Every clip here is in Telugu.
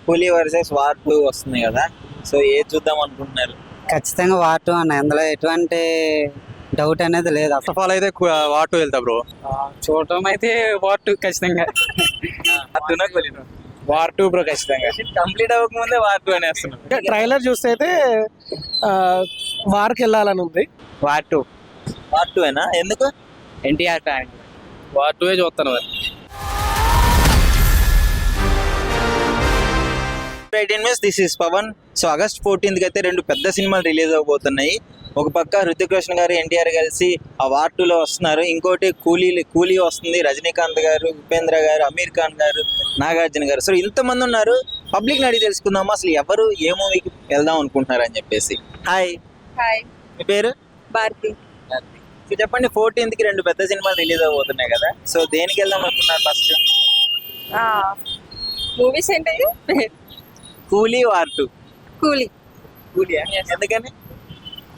కూలీ వర్సెస్ వార్ 2 వస్తుంది కదా, సో ఏది చూద్దాం అనుకుంటున్నారు? ఖచ్చితంగా వార్ టూ అన్న, అందులో ఎటువంటి డౌట్ అనేది లేదు. ఫస్ట్ ఆఫ్ ఆల్ అయితే వార్ టూ వెళ్తా బ్రో. చూడటం అయితే వార్ టూ ఖచ్చితంగా. వార్ టూ బ్రో ఖచ్చితంగా. కంప్లీట్ అవ్వకముందే వార్ 2 అనేస్తున్నాం. ట్రైలర్ చూస్తే అయితే వార్కి వెళ్ళాలని ఉంది. వార్ టూ వార్ 2 ఏనా? ఎందుకు? ఎన్టీఆర్ ఫ్యాన్. వార్ టూ చూస్తాను. This is Pawan. So August 14th కి అయితే రెండు పెద్ద సినిమాలు రిలీజ్ అవబోతున్నాయి. ఒక పక్క హృతిక్ రోషన్ గారు, ఎన్టీఆర్ కలిసి ఆ వార్ 2లో వస్తున్నారు. ఇంకోటి కూలీ వస్తుంది, రజనీకాంత్ గారు, ఉపేంద్ర గారు, అమీర్ ఖాన్ గారు, నాగార్జున గారు. సో ఇంతమంది ఉన్నారు. పబ్లిక్ అడిగి తెలుసుకుందామా అసలు ఎవరు ఏ మూవీకి వెళ్దాం అనుకుంటున్నారు అని చెప్పేసి. హాయ్, మీ పేరు? భారతి. సో చెప్పండి, 14th కి రెండు పెద్ద సినిమాలు రిలీజ్ అవబోతున్నాయి కదా, సో దేనికి వెళ్దాం అనుకున్నారు ఫస్ట్? మూవీస్ ఏంటి? కూలీ, వార్ 2. కూలీ. కూలీ ఎందుకని?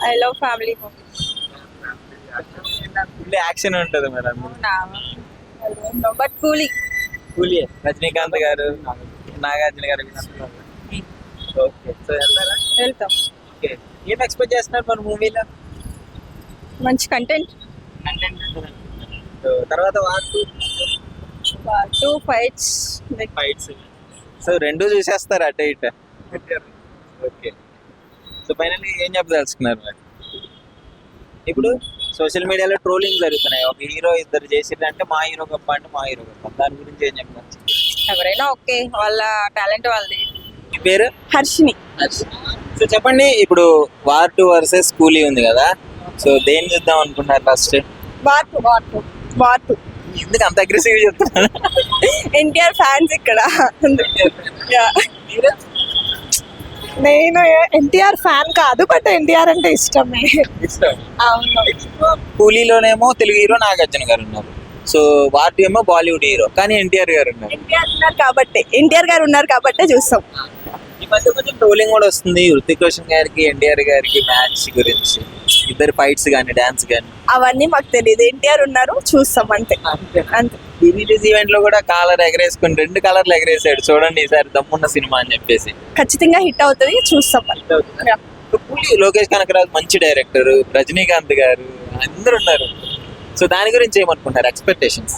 I love family movies. Full action ఉంటుంది మేడం. బట్ కూలీ. కూలీ, రజనీకాంత్ గారు, నాగార్జున గారు. ఓకే, సో వెళ్తారా? వెళ్తాం. ఓకే, ఏం ఎక్స్పెక్ట్ చేస్తున్నారు మన మూవీలో? మంచి కంటెంట్. సో తర్వాత war 2 two fights. Fights. So రెండు చూసేస్తారు అటు ఇటు. ఓకే, సో ఫైనల్లీ ఏం చెప్పదలుచుకున్నారు మరి? ఇప్పుడు సోషల్ మీడియాలో ట్రోలింగ్ జరుగుతున్నాయి. ఒక హీరో ఇద్దరు చేసిరంటే మా హీరో గొప్ప అంటే మా హీరో గొప్ప. దాని గురించి ఏం చెప్పచ్చు? ఎవరైనా ఓకే, వాళ్ళ టాలెంట్ వాళ్ళది. మీ పేరు? హర్షిని. సో చెప్పండి, ఇప్పుడు వార్ 2 వర్సెస్ కూలీ ఉంది కదా, సో దేన్ని చూద్దాం అనుకుంటున్నారు ఫస్ట్? War two. ఎందుకు అంత అగ్రెసివ్ చెప్తున్నారు? ఎన్టీఆర్ ఫ్యాన్స్ ఇక్కడ. మీరు? నేను ఎన్టీఆర్ ఫ్యాన్ కాదు, బట్ ఎన్టీఆర్ అంటే ఇష్టమే. ఇష్టం. అవును. కూలీలోనేమో తెలుగు హీరో నాగార్జున గారు ఉన్నారు. సో వార్ 2 ఏమో బాలీవుడ్ హీరో, కానీ ఎన్టీఆర్ గారు ఉన్నారు. ఎన్టీఆర్ గారు ఉన్నారు కాబట్టే చూస్తాం. ఈ మధ్య కొంచెం ట్రోలింగ్ కూడా వస్తుంది హృతిక్ రోషన్ గారికి, ఎన్టీఆర్ గారికి మ్యాచ్ గురించి. ఇద్దరు ఫైట్స్ కానీ డాన్స్ కానీ అవన్నీ మాకు తెలియదు. ఎన్టీఆర్ ఉన్నారు, చూస్తాం అంతే. అంతే. రిలీజ్ ఈవెంట్ లో కూడా కాలర్ ఎగరేసుకుని 2 కలర్లు ఎగరేసాడు. చూడండి ఈసారి దమ్మున్న సినిమా అని చెప్పేసి. ఖచ్చితంగా హిట్ అవుతుంది, చూస్తాం. కూలీ లోకేష్ కనకరాజు మంచి డైరెక్టర్, రజనీకాంత్ గారు అందరు ఉన్నారు. సో దాని గురించి ఏమనుకుంటారు? ఎక్స్పెక్టేషన్స్?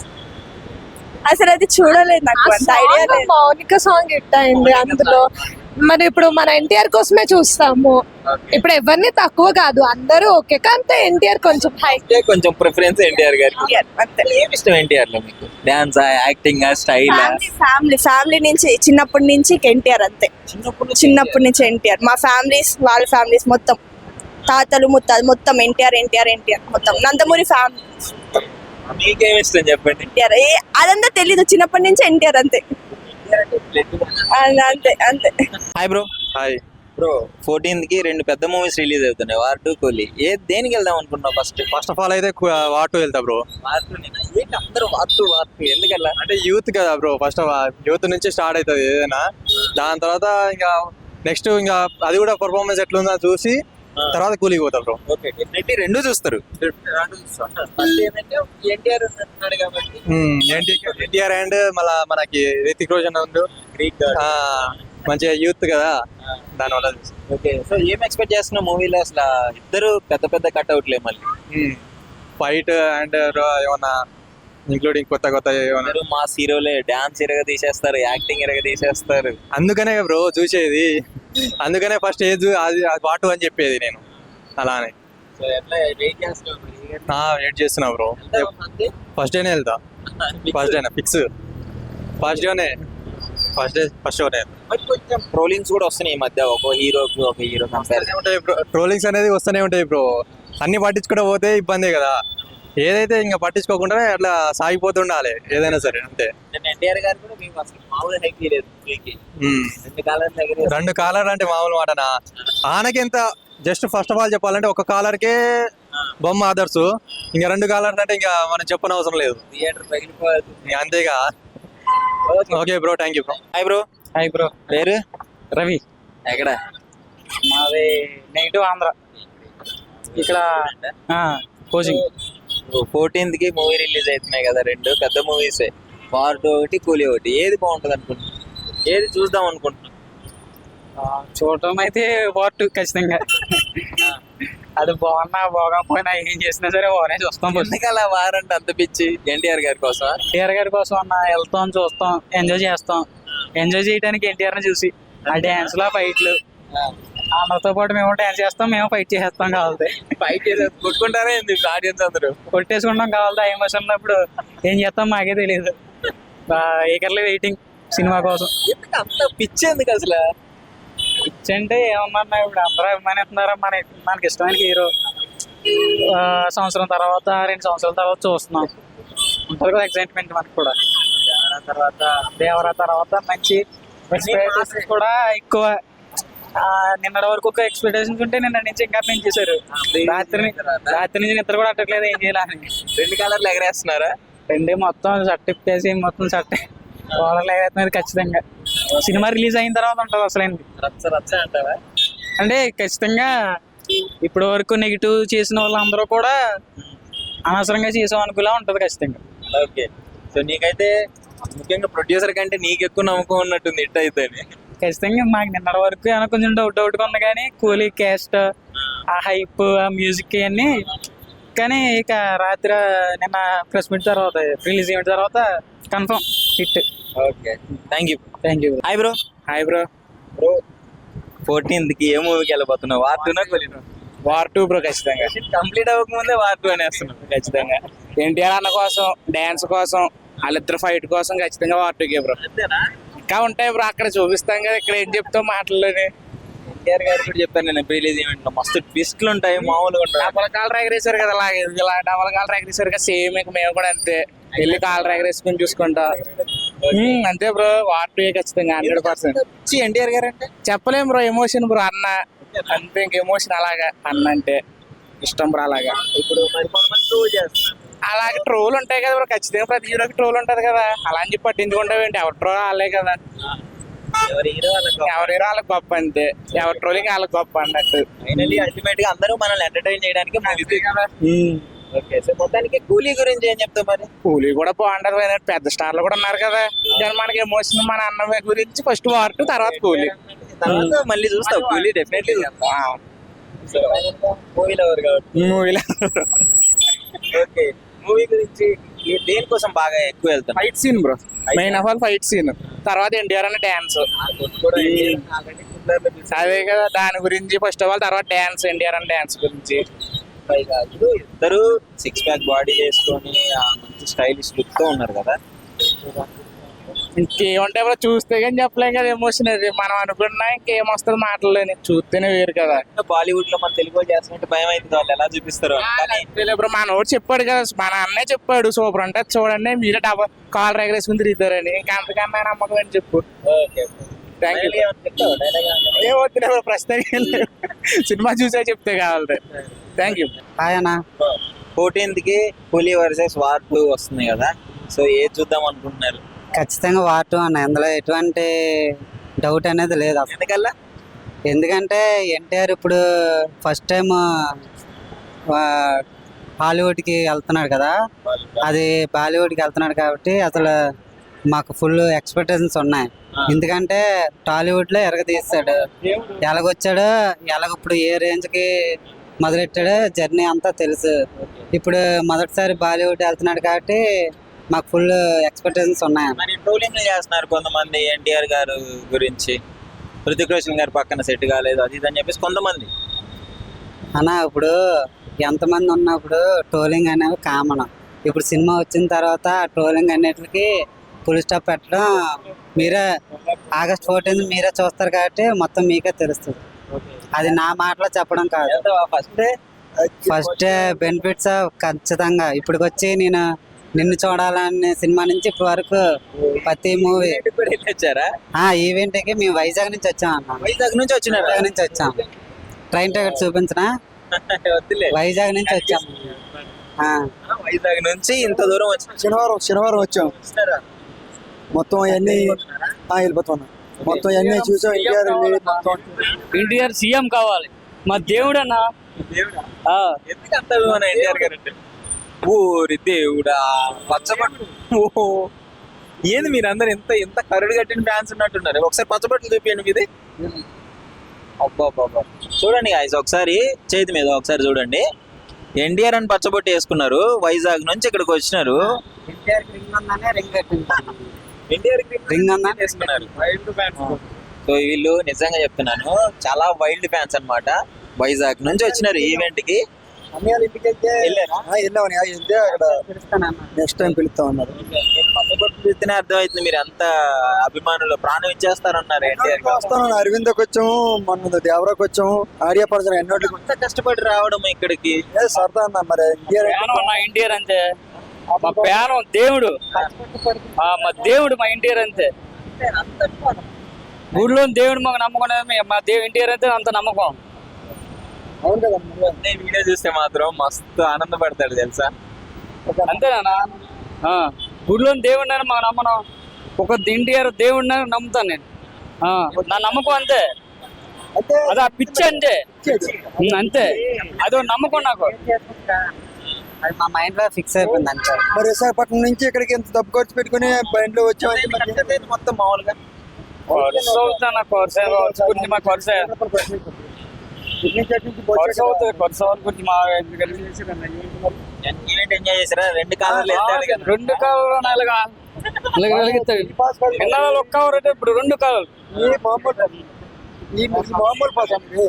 అసలు అది చూడలేదు, నాకు అంత ఐడియా లేదు. మౌనిక సాంగ్ హిట్ అయింది అందులో. మరి ఇప్పుడు మన ఎన్టీఆర్ కోసమే చూస్తాము. ఇప్పుడు ఎవరిని తక్కువ కాదు, అందరూ ఓకే, కానీ ఎన్టీఆర్ కొంచెం హై. కొంచెం ప్రిఫరెన్స్ ఎన్టీఆర్ గారికి. అంతే. ఏమి ఇష్టం ఎన్టీఆర్ లో మీకు? Dance, acting, style? ఫ్యామిలీ నుంచి, చిన్నప్పటి నుంచి ఎన్టీఆర్ అంతే. చిన్నప్పటి నుంచి ఎన్టీఆర్. మా ఫ్యామిలీస్, వాళ్ళ ఫ్యామిలీస్ మొత్తం, తాతలు ముత్తాలు మొత్తం ఎన్టీఆర్ మొత్తం. నందమూరి ఫ్యామిలీ. మీకేమి ఇష్టం చెప్పండి? ఎన్టీఆర్. అదంతా తెలీదు, చిన్నప్పటి నుంచి ఎన్టీఆర్ అంతే. అంతే అంతే. Hi bro. Hi bro, 14th కి రెండు పెద్ద మూవీస్ రిలీజ్ అవుతున్నాయి, వార్ 2, కూలీ. దేనికి వెళ్దాం అనుకుంటున్నావు ఫస్ట్? ఫస్ట్ ఆఫ్ ఆల్ అయితే వార్ టూ వెళ్తా బ్రో. వార్ 2 ఏంటి అందరూ వార్ 2 ఎందుకల్లా? అంటే యూత్ కదా బ్రో, ఫస్ట్ యూత్ నుంచి స్టార్ట్ అవుతుంది ఏదైనా. దాని తర్వాత ఇంకా నెక్స్ట్ ఇంకా అది కూడా పర్ఫార్మెన్స్ ఎట్లుందో చూసి తర్వాత కూలీకి పోతా బ్రో. ఓకే, డెఫినెట్లీ రెండు చూస్తారు. ఎన్టీఆర్ ఉన్నాడు కాబట్టి. ఎన్టీఆర్ అండ్ మళ్ళా మనకి రితిక్ రోషన్ ఉంది, మంచిగా యూత్ కదా, దానివల్ల. ఓకే, సో ఏం ఎక్స్పెక్ట్ చేస్తున్నా మూవీలో? అసలు ఇద్దరు పెద్ద పెద్ద కట్అవుట్లే, మళ్ళీ ఫైట్ అండ్ ఏమన్నా ఇంక్లూడింగ్ కొత్త ఏమన్నా మా హీరోలే డాన్స్ ఎరగ తీసేస్తారు, యాక్టింగ్ ఎరగ తీసేస్తారు. అందుకనే బ్రో చూసేది. అందుకనే ఫస్ట్ ఏజ్ అది వాటు అని చెప్పేది నేను. అలానే వెయిట్ చేస్తున్నా బ్రో. ఫస్ట్ డేనే వెళ్తా. ఫస్ట్ డేనే ఫిక్స్. ఫస్ట్ డేనే ఫస్ట్ డేనే. కొంచెం ట్రోలింగ్స్ కూడా వస్తున్నాయి ఈ మధ్య, ఒక హీరో కంపేర్ ఉంటాయి బ్రో. ట్రోలింగ్స్ అనేది వస్తూనే ఉంటాయి బ్రో. అన్ని పట్టించుకుంటూ పోతే ఇబ్బందే కదా. ఏదైతే ఇంకా పట్టించుకోకుండా అట్లా సాగిపోతుండాలి ఏదైనా సరే, అంతే. ఎన్టీఆర్ గారు కూడా మేము అసలు మామూలు హైక్ లేదు. 2 కాలర్ అంటే మామూలు మాటనా? ఆనకి ఎంత జస్ట్ ఫస్ట్ ఆఫ్ ఆల్ చెప్పాలంటే ఒక కాలర్కే బొమ్మ ఆదర్సు, ఇంకా 2 కాలర్స్ అంటే ఇంకా మనం చెప్పనవసరం లేదు. థియేటర్ పగిలిపోతుంది అంతేగా. Okay bro, thank you bro. Hi bro. పేరు? రవి. ఎక్కడ? మాది నెగిటివ్ ఆంధ్ర. ఇక్కడ కోచింగ్. 14th కి మూవీ రిలీజ్ అవుతున్నాయి కదా, రెండు పెద్ద మూవీసే, వార్ 2 ఒకటి, కూలీ ఒకటి. ఏది బాగుంటుంది అనుకుంటున్నా? ఏది చూద్దాం అనుకుంటున్నాం? చూడటం అయితే వార్ ఖచ్చితంగా. అది బాగున్నా బాగోకపోయినా ఏం చేసినా సరే వారే చూస్తాం. ఎందుకలా వారంటే అంత పిచ్చి ఎన్టీఆర్ గారి కోసం? ఎన్టీఆర్ గారి కోసం అన్న వెళ్తాం, చూస్తాం, ఎంజాయ్ చేస్తాం. ఎంజాయ్ చేయడానికి ఎన్టీఆర్ని చూసి ఆ డ్యాన్స్లో ఫైట్లు అందరితో పాటు మేము డ్యాన్స్ చేస్తాం, మేము ఫైట్ చేసేస్తాం. కావాలి ఫైట్ చేసి కొట్టుకుంటారా ఏంది ఆడియన్స్ అందరూ? కొట్టేసుకుంటాం. కావాలి ఆ ఎమోషన్ ఉన్నప్పుడు ఏం చేస్తాం మాకే తెలియదు. ఈగర్లీ వెయిటింగ్ సినిమా కోసం. ఎందుకు అంత పిచ్చి ఎందుకు అసలు? పిచ్చి అంటే ఏమన్నా ఇప్పుడు అందరూ అభిమానిస్తున్నారా మనకి ఇష్టమైన హీరో. సంవత్సరం తర్వాత 2 సంవత్సరాల తర్వాత చూస్తున్నాం. ఉంటుంది కదా ఎక్సైట్మెంట్ మనకు కూడా. దేవరా తర్వాత మంచి ఎక్స్పెక్టేషన్స్ కూడా ఎక్కువ. నిన్నటి వరకు ఒక ఎక్స్పెక్టేషన్స్ ఉంటే నిన్న నుంచి ఇంకా పెంచేశారు. రాత్రి నుంచి నిద్ర కూడా అట్టట్లేదు, ఏం చేయాలని. 2 కలర్లు ఎగరేస్తున్నారా? మొత్తం షర్ట్ ఇప్పేసి మొత్తం షర్ట్ వాళ్ళలో ఎగరేస్తున్నారు ఖచ్చితంగా. సినిమా రిలీజ్ అయిన తర్వాత ఉంటుంది అసలేంటి రచ్చ అంటావా? అంటే ఖచ్చితంగా ఇప్పటి వరకు నెగిటివ్ చేసిన వాళ్ళందరూ కూడా అనవసరంగా చేసాం అనుకులా ఉంటుంది ఖచ్చితంగా. ఓకే, సో నీకైతే ముఖ్యంగా ప్రొడ్యూసర్ కంటే నీకు ఎక్కువ నమ్మకం ఉన్నట్టుంది హిట్ అయితే. ఖచ్చితంగా మాకు నిన్నటి వరకు ఏమైనా కొంచెం డౌట్గా ఉంది, కానీ కూలీ క్యాస్ట్, ఆ హైప్, ఆ మ్యూజిక్ అన్నీ. కానీ ఇక రాత్రి నిన్న ప్రెస్ మీట్ తర్వాత రిలీజ్ అయిన తర్వాత confirm hit. Okay, thank you. Hi bro. Hi bro. 14th ఏ మూవీకి వెళ్ళిపోతున్నావు? వార్ 2 కొలినా? వార్ 2 బ్రో ఖచ్చితంగా. కంప్లీట్ అవ్వకముందే వార్ 2 అనేస్తున్నావు. ఖచ్చితంగా ఎన్టీఆర్ అన్న కోసం, డాన్స్ కోసం, వాళ్ళిద్దరు ఫైట్ కోసం ఖచ్చితంగా వార్ 2కే బ్రో. ఇంకా ఉంటాయి బ్రో, అక్కడ చూపిస్తాం కదా, ఇక్కడ ఏం చెప్తాం మాటల్లోనే. ఎన్టీఆర్ గారు కూడా చెప్పాను నేను రిలీజ్ ఈవెంట్ లో, మస్తు ట్విస్ట్లు ఉంటాయి, మామూలుగా ఉంటాయి. డబల్ కాలర్ ఎగరేసారు కదా, అలాగే ఇలా డబల్ కాలర్ ఎగరేసారు కదా, సేమ్ ఇక మేము కూడా అంతే వెళ్ళి కాలర్ ఎగరేసుకుని చూసుకుంటా. అంతే బ్రో, వార్ 2 ఖచ్చితంగా 100%. ఎన్టీఆర్ గారు అంటే చెప్పలేం బ్రో, ఎమోషన్ బ్రో అన్న అంతే. ఇంక ఎమోషన్ అలాగా అన్న అంటే ఇష్టం బ్రో. అలాగా ఇప్పుడు మరి కొంతమంది ట్రోల్ చేస్తున్నారు. అలాగే ట్రోల్ ఉంటాయి కదా బ్రో, ఖచ్చితంగా ప్రతి హీరోకి ట్రోల్ ఉంటది కదా. అలా అని చెప్పి పట్టించుకుంటావు ఏంటి? ఎవరి ట్రోల్ వాళ్ళే కదా, ఎవరి హీరో ఎవరి హీరో వాళ్ళకి గొప్ప అంతే, ఎవరి ట్రోలింగ్ వాళ్ళకి గొప్ప అన్నట్టు. ఫైనల్లీ అల్టిమేట్ గా అందరూ మనల్ని ఎంటర్టైన్ చేయడానికి ఓకే, సో మొత్తానికి కూలీ గురించి ఏం చెప్తావు మరి? కూలీ కూడా బాగుంటది, పెద్ద స్టార్లు కూడా ఉన్నారు కదా. దాని మనకి ఎమోషన్ మన అన్న గురించి ఫస్ట్ వార్ 2, తర్వాత కూలీ, తర్వాత మళ్ళీ చూస్తావు కూలీ డెఫినెట్లీ. మూవీలో మూవీలో. ఓకే, మూవీ గురించి దేనికోసం బాగా ఎక్కువ వెళ్తాను? Fight scene bro, main of all fight scene. తర్వాత ఎన్టీఆర్ అనే డాన్స్, అదే కదా దాని గురించి ఫస్ట్ ఆఫ్ ఆల్. తర్వాత డాన్స్, ఎన్టీఆర్ అనే డాన్స్ గురించి. ఇద్దరు 6 ప్యాక్ బాడీ చేసుకొని మంచి స్టైలిష్ లుక్ తో ఉన్నారు కదా. ఇంకేముంటాయి బ్రో, చూస్తే కానీ చెప్పలేం కదా ఎమోషన్. అది మనం అనుకున్నా ఇంకేం వస్తుంది మాటల్లోని, చూస్తేనే వేరు కదా. బాలీవుడ్ లో మన తెలుగు చేస్తున్నట్టు భయం అవుతుంది వాళ్ళు ఎలా చూపిస్తారు కానీ. బ్రో మనోడు చెప్పాడు కదా, మన అన్నే చెప్పాడు సూపర్ అంటే చూడండి మీరే డబల్ కాల్ ఎగరేసుకుని తిరుగుతారని. ఇంకా అంతకన్నా నమ్మకం అని చెప్పు. Thank you. ఏ వద్దులే బ్రో, ప్రస్తుతానికి సినిమా చూసే చెప్తే కావాలి. Thank you. హాయ్ అన్న. 14th కూలీ వర్సెస్ వార్ 2 వస్తుంది కదా, సో ఏది చూద్దాం అనుకుంటున్నారు? ఖచ్చితంగా వార్ 2 అన్న, అందులో ఎటువంటి డౌట్ అనేది లేదు. ఎందుకల్లా? ఎందుకంటే ఎన్టీఆర్ ఇప్పుడు ఫస్ట్ టైం హాలీవుడ్కి వెళ్తున్నాడు కదా, అది బాలీవుడ్కి వెళ్తున్నాడు కాబట్టి అసలు మాకు ఫుల్ ఎక్స్పెక్టేషన్స్ ఉన్నాయి. ఎందుకంటే టాలీవుడ్లో ఎరగదీస్తాడు, ఎలాగొచ్చాడు, ఎలాగప్పుడు ఏ రేంజ్కి మొదలెట్టాడు, జర్నీ అంతా తెలుసు. ఇప్పుడు మొదటిసారి బాలీవుడ్ వెళ్తున్నాడు కాబట్టి మాకు ఫుల్ ఎక్స్పెక్టేషన్స్ ఉన్నాయి. మరి ట్రోలింగ్ చేస్తున్నారు కొంతమంది ఎన్టీఆర్ గారు గురించి, హృతిక్ రోషన్ గారు పక్కన సెట్ కాలేదు అది ఇది అని చెప్పేసి కొంతమంది. అన్న ఇప్పుడు ఎంతమంది ఉన్నప్పుడు ట్రోలింగ్ అనేవి కామన్. ఇప్పుడు సినిమా వచ్చిన తర్వాత ట్రోలింగ్ అన్నిటికి ఫుల్ స్టాప్ పెట్టడం మీరే August 14 మీరే చూస్తారు కాబట్టి మొత్తం మీకే తెలుస్తుంది. అది నా మాటలో చెప్పడం కాదు. ఫస్ట్ బెనిఫిట్స్ ఖచ్చితంగా ఇప్పటికొచ్చి నేను నిన్ను చూడాలనే సినిమా నుంచి ఇప్పటి వరకు ప్రతి మూవీ వచ్చారా? ఈవెంట్ కి మేము వైజాగ్ నుంచి వచ్చాం అన్న. వైజాగ్ నుంచి వచ్చినారు? వైజాగ్ నుంచి వచ్చాం. Train ticket చూపించనా? వైజాగ్ నుంచి వచ్చాం. వైజాగ్ నుంచి ఇంత దూరం వచ్చి శనివారం వచ్చాం. మొత్తం అవన్నీ వెళ్ళిపోతున్నా, మొత్తం అవన్నీ చూసాం. ఎన్టీఆర్ సీఎం కావాలి, మా దేవుడు అన్న. ఎందుకు అంత అభిమానం ఎన్టీఆర్ గారు అంటే? ఊరి దేవుడా, పచ్చబట్టు. ఏంది మీరు అందరు ఎంత కరుడు కట్టిన ఫ్యాన్స్ ఉన్నట్టున్నారు. ఒకసారి పచ్చబొట్లు చూపించండి మీది. అబ్బా చూడండి guys, ఒకసారి చేతి మీద ఒకసారి చూడండి. ఎన్టీఆర్ అని పచ్చబొట్టు వేసుకున్నారు. వైజాగ్ నుంచి ఇక్కడికి వచ్చినారు. ఎన్టీఆర్ రింగ్ ఉందనే రింగ్ కట్టింది. ఎన్టీఆర్ రింగ్ ఉందని వేసుకున్నారు. సో వీళ్ళు నిజంగా చెప్తున్నాను చాలా వైల్డ్ ఫ్యాన్స్ అన్నమాట. వైజాగ్ నుంచి వచ్చినారు ఈవెంట్ కి. అన్నయ్య వాళ్ళ ఇంటికి వెళ్తే వెళ్ళారా? వెళ్ళామని వెళ్తే అక్కడ పిలుస్తానన్న. నెక్స్ట్ టైం పిలుస్తా ఉన్నారు. పచ్చబొట్టు చూస్తేనే అర్థమవుతుంది మీరు అంత అభిమానులు, ప్రాణం ఇచ్చేస్తారన్నారు ఎన్టీఆర్ గారు. వస్తాను అరవిందకి వచ్చాము, మొన్న దేవరాకి వచ్చాము, ఆడియా పడతాను ఎన్నోటికి అంత కష్టపడి రావడం ఇక్కడికి. సరదా అన్న. మరి ఎన్టీఆర్ మా ఎన్టీఆర్ అంతే, మా ప్యానం దేవుడు, మా దేవుడు మా ఎన్టీఆర్ అంతే. ఊళ్ళో దేవుడు మాకు నమ్మకం, మా ఎన్టీఆర్ అంతే అంత నమ్మకం. అవును కదా. వీడియో చూస్తే మాత్రం మస్తు ఆనందపడతాడు తెలుసా. అంతేనా? గుడిలో దేవుడిని మాకు నమ్మనం, ఒక ఎన్టీఆర్ దేవుడిని నమ్ముతాను నేను. నా నమ్మకం అంతే, అది ఆ పిచ్చి అంతే, అంతే అదో నమ్మకం నాకు. అది మా మైండ్ లో ఫిక్స్ అయిపోయింది అంతే. మరి విశాఖపట్నం నుంచి ఇక్కడికి ఎంత డబ్బు ఖర్చు పెట్టుకుని బండిలో వచ్చామంటే మరి మొత్తం మామూలుగా ఖర్చు అవుతాను, ఖర్చు గురించి మా ఖర్చు ఖర్చు అవుతుంది, ఖర్చు అవ్వాలి గురించి మా ఈవెంట్ ఎంజాయ్ చేసారా? 2 కాలాలు వెళ్తాడు కదా. 2 కాలాలు నాలుగా ఎన్నాళ్ళు ఒక్క కవర్ అంటే ఇప్పుడు 2 కాలాలు. ఈ మామూలు పాస్ అండి,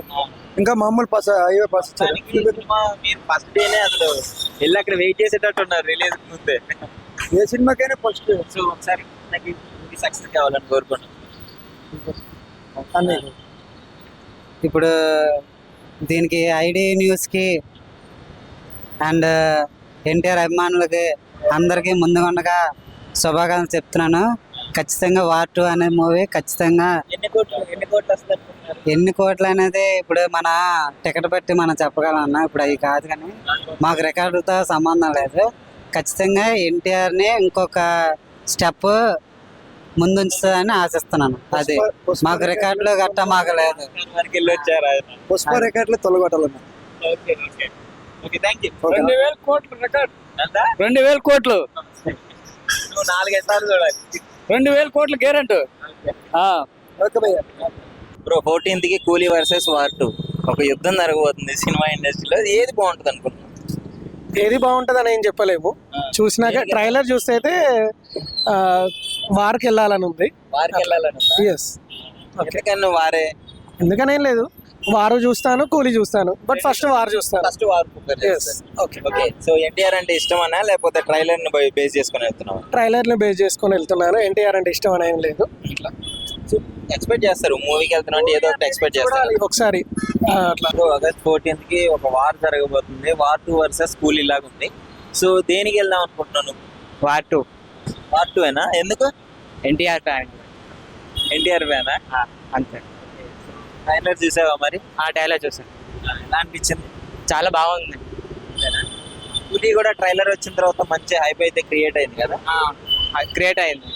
ఇంకా మామూలు పాస్ హైవే పాస్ ఇచ్చారు. మీరు ఫస్ట్ డేనే అసలు వెళ్ళి అక్కడ వెయిట్ చేసేటట్టు ఉన్నారు రిలీజ్ ముందే. ఏ సినిమాకైనా ఫస్ట్ సో ఒకసారి నాకు ఇది సక్సెస్ కావాలని కోరుకున్నాను. అన్నయ్య. ఇప్పుడు దీనికి ఐడి న్యూస్కి అండ్ ఎన్టీఆర్ అభిమానులకి అందరికీ ముందుగా శుభాకాంక్షలు చెప్తున్నాను. ఖచ్చితంగా వార్ 2 అనే మూవీ ఖచ్చితంగా ఎన్ని కోట్లు వస్తారు? ఎన్ని కోట్లు అనేది ఇప్పుడు మన టికెట్ బట్టి మనం చెప్పగలం అన్న. ఇప్పుడు అవి కాదు, కానీ మాకు రికార్డుతో సంబంధం లేదు. ఖచ్చితంగా ఎన్టీఆర్ని ఇంకొక స్టెప్ ముందుంచుతుందని ఆశిస్తున్నాను. అది మాకు రికార్డులు గట్టా మాకు లేదు. వరకు వెళ్ళి వచ్చారా? పుష్ప రికార్డులు తొలగొట్టాలన్న. Okay okay okay, thank you. 2000 కోట్లు రికార్డ్, ఎంత? 2000 కోట్లు, నువ్వు 4-5 సార్లు చూడాలి. 2000 కోట్లు గ్యారెంటీ. ఓకే భయ్యా. బ్రో 14th కి కూలీ వర్సెస్ వార్ 2 ఒక యుద్ధం జరగబోతుంది సినిమా ఇండస్ట్రీలో. ఏది బాగుంటుంది అనుకుంటున్నాను? ఏది బాగుంటుంది అని ఏం చెప్పలేము. చూసినాక ట్రైలర్ చూస్తే అయితే వార్కి వెళ్ళాలని ఉంది. వారికి వెళ్ళాలని ఎస్. ఎందుకని నువ్వు వారే? ఎందుకనేం లేదు, వారు చూస్తాను, కూలీ చూస్తాను, బట్ ఫస్ట్ వారు చూస్తాను. First War yes. Okay. Okay, so NTR అంటే ఇష్టమనా లేకపోతే ట్రైలర్ ని బేస్ చేసుకుని వెళ్తున్నావా? ట్రైలర్ని బేస్ చేసుకొని వెళ్తున్నాను. ఎన్టీఆర్ అంటే ఇష్టం అని ఏం లేదు. ఇట్లా ఎక్స్పెక్ట్ చేస్తారు మూవీకి వెళ్తున్నా అంటే ఏదో ఒకటి ఎక్స్పెక్ట్ చేస్తారు. చూడాలి ఒకసారి అట్లా. సో ఆగస్ట్ 14th కి ఒక వార్ జరగబోతుంది. వార్ 2 వర్సెస్ కూలీ లాగా ఉంది. సో దేనికి వెళ్దాం అనుకుంటున్నాను? వార్ 2 వార్ 2 ఏనా? ఎందుకు? ఎన్టీఆర్ ఫ్యాన్ ఎన్టీఆర్ ఫ్యానా? అంతే. ట్రైలర్ చూసావా మరి? ఆ డైలాగ్ చూసాను, ఎలా అనిపించింది? చాలా బాగుంది. కూలీ కూడా ట్రైలర్ వచ్చిన తర్వాత మంచి హైప్ అయితే క్రియేట్ అయింది కదా. క్రియేట్ అయింది,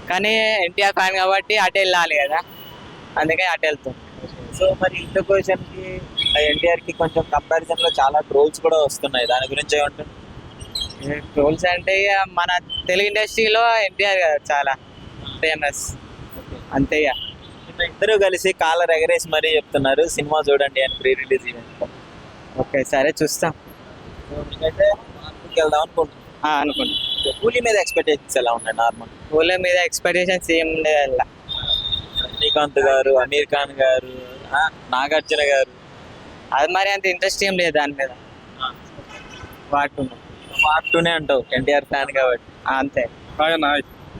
కానీ ఎన్టీఆర్ ఫ్యాన్ కాబట్టి అటు వెళ్ళాలి కదా, అందుకే అటు వెళ్తాం. సో మరి ఇంటర్ క్వశ్చన్ కి ఎన్టీఆర్ కి కొంచెం కంపారిజన్ లో చాలా ట్రోల్స్ కూడా వస్తున్నాయి. దాని గురించి ఏమంటారు? ట్రోల్స్ అంటే ఇక మన తెలుగు ఇండస్ట్రీలో ఎన్టీఆర్ కదా చాలా ఫేమస్, అంతే ఇక. ఇద్దరు కలిసి కాలర్ ఎగరేసి మరీ చెప్తున్నారు సినిమా చూడండి అని ప్రీ రిలీజ్ ఈవెంట్. ఓకే, సరే చూస్తాం. మీకైతే మార్కెట్కి వెళ్దాం అనుకుంటున్నాను. అనుకుంటా. కూలీ మీద ఎక్స్పెక్టేషన్స్ ఎలా ఉన్నాయి? నార్మల్ ఊళ్ళో మీద ఎక్స్పెక్టేషన్స్ ఏం లేదు. రజనీకాంత్ గారు, అమీర్ ఖాన్ గారు, నాగార్జున గారు, అది మరి అంత ఇంట్రెస్ట్ ఏం లేదు దాని మీద. వాటి వార్ 2నే అంటావు ఎన్టీఆర్ ఫ్యాన్ కాబట్టి. అంతే.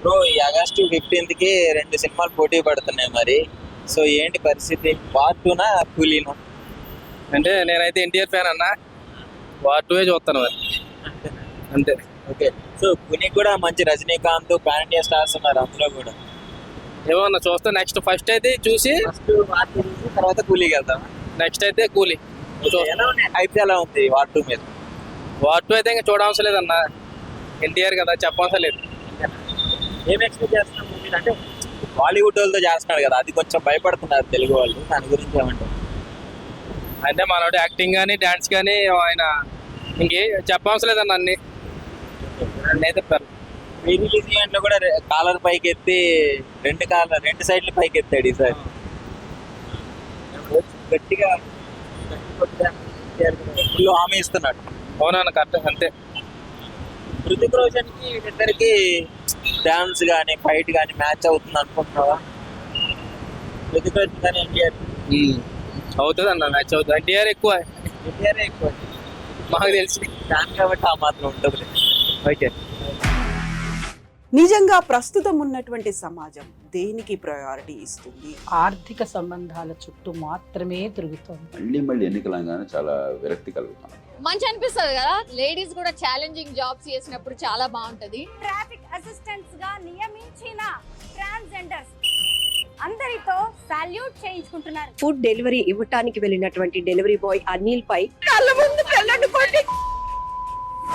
బ్రో ఈ ఆగస్టు 15th కి 2 సినిమాలు పోటీ పడుతున్నాయి మరి. సో ఏంటి పరిస్థితి? వార్ 2నా కూలీనా? అంటే నేనైతే ఎన్టీఆర్ ఫ్యాన్ అన్న, వార్ 2 చూస్తాను మరి అంతే. ఓకే, సో కూలీ కూడా మంచి రజనీకాంత్ పాన్ ఇండియా స్టార్స్ ఉన్నారు అందులో కూడా. ఏమన్నా చూస్తా, నెక్స్ట్ ఫస్ట్ అయితే చూసి ఫస్ట్ వార్ 2 చూసి తర్వాత కూలీకి వెళ్తాం. నెక్స్ట్ అయితే కూలీ. హైప్ ఎలా ఉంది వార్ 2 మీద? వార్ 2 అయితే ఇంకా చూడవలసిన లేదన్న, ఎన్టీఆర్ కదా, చెప్పవలసిన లేదు. ఏం ఎక్స్పెక్ట్ చేస్తున్నాం మూవీ అంటే? బాలీవుడ్ వాళ్ళతో చేస్తున్నాడు కదా, అది కొంచెం భయపడుతున్నారు తెలుగు వాళ్ళు. దాని గురించి ఏమంటారు? అంటే మనోడు యాక్టింగ్ కానీ డాన్స్ కానీ ఆయన ఇంకే చెప్పవలసిన లేదన్న, అన్ని అయితే ప్రీ రిలీజ్ ఈవెంట్ లో కూడా కాలర్ పైకి ఎత్తి రెండు సైడ్లు పైకి ఎత్తాడు ఈసారి. గట్టిగా ఫుల్ హామీ ఇస్తున్నాడు. అవునన్న కరెక్ట్ అంతే. హృతిక్ రోషన్ కి ఇద్దరికి డాన్స్ కానీ ఫైట్ కానీ మ్యాచ్ అవుతుంది అనుకుంటున్నావా? హృతిక్ రోషన్ కానీ ఎన్టీఆర్ అవుతుంది అన్న, మ్యాచ్ అవుతుంది. ఎన్టీఆర్ ఎక్కువ, ఎన్టీఆర్ ఎక్కువ మాకు తెలిసి. ఫ్యాన్ కాబట్టి ఆ మాత్రం ఉంటుంది. ఓకే. నిజంగా ప్రస్తుతం ఉన్నటువంటి సమాజం దేనికి ప్రయారిటీ ఇస్తుంది? ఆర్థిక సంబంధాల చుట్టూ మాత్రమే తిరుగుతోంది. మళ్ళీ ఎన్నికలంగానే చాలా విరక్తి కలుగుతాం. మంచి అనిపిస్తుంది కదా, లేడీస్ కూడా ఛాలెంజింగ్ జాబ్స్ చేసినప్పుడు చాలా బాగుంటది. ట్రాఫిక్ అసిస్టెంట్స్ గా నియమించిన ట్రాన్స్జెండర్స్ అందరితో సాల్యూట్ చేయించుకుంటున్నారు. ఫుడ్ డెలివరీ ఇవ్వటానికి వెళ్ళినటువంటి డెలివరీ బాయ్ అనిల్ పై కళ్ళ ముందు పెళ్ళండి